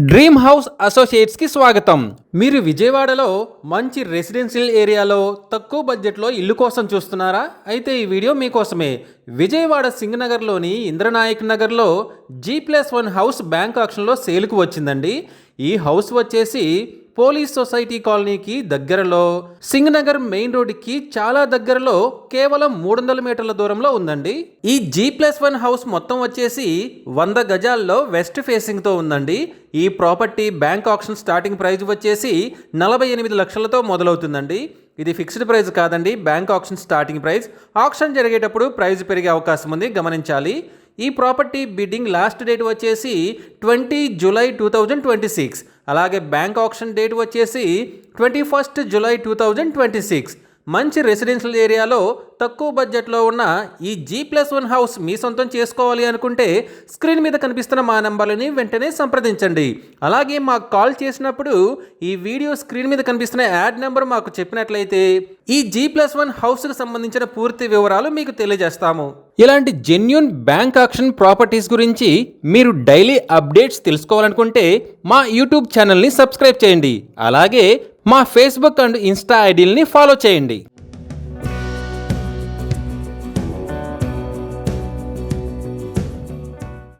Dream house associates కి స్వాగతం. మీరు విజయవాడలో మంచి రెసిడెన్షియల్ ఏరియాలో తక్కువ బడ్జెట్లో ఇల్లు కోసం చూస్తున్నారా? అయితే ఈ వీడియో మీకోసమే. విజయవాడ సింగనగర్లోని ఇంద్రనాయక్ నగర్లో G+1 హౌస్ బ్యాంక్ ఆక్షన్లో సేల్కు వచ్చిందండి. ఈ హౌస్ వచ్చేసి పోలీస్ సొసైటీ కాలనీకి దగ్గరలో, సింగనగర్ మెయిన్ రోడ్డుకి చాలా దగ్గరలో, కేవలం 300 మీటర్ల దూరంలో ఉందండి. ఈ G+1 హౌస్ మొత్తం వచ్చేసి 100 గజాల్లో వెస్ట్ ఫేసింగ్తో ఉందండి. ఈ property bank auction starting price వచ్చేసి 48 లక్షలతో మొదలవుతుందండి. ఇది ఫిక్స్డ్ ప్రైస్ కాదండి, bank auction starting price. Auction జరిగేటప్పుడు ప్రైస్ పెరిగే అవకాశం ఉంది, గమనించాలి. ఈ ప్రాపర్టీ బిడ్డింగ్ లాస్ట్ డేట్ వచ్చేసి 20 జూలై 2026. అలాగే బ్యాంక్ ఆక్షన్ డేట్ వచ్చేసి 21 జూలై 2026. మంచి రెసిడెన్షియల్ ఏరియాలో తక్కువ బడ్జెట్లో ఉన్న ఈ G+1 హౌస్ మీ సొంతం చేసుకోవాలి అనుకుంటే స్క్రీన్ మీద కనిపిస్తున్న మా నంబర్లని వెంటనే సంప్రదించండి. అలాగే మాకు కాల్ చేసినప్పుడు ఈ వీడియో స్క్రీన్ మీద కనిపిస్తున్న యాడ్ నెంబర్ మాకు చెప్పినట్లయితే ఈ G+1 హౌస్కి సంబంధించిన పూర్తి వివరాలు మీకు తెలియజేస్తాము. ఇలాంటి జెన్యూన్ బ్యాంక్ ఆక్షన్ ప్రాపర్టీస్ గురించి మీరు డైలీ అప్డేట్స్ తెలుసుకోవాలనుకుంటే మా యూట్యూబ్ ఛానల్ని సబ్స్క్రైబ్ చేయండి. అలాగే మా ఫేస్బుక్ అండ్ ఇన్స్టా ఐడీలని ఫాలో చేయండి.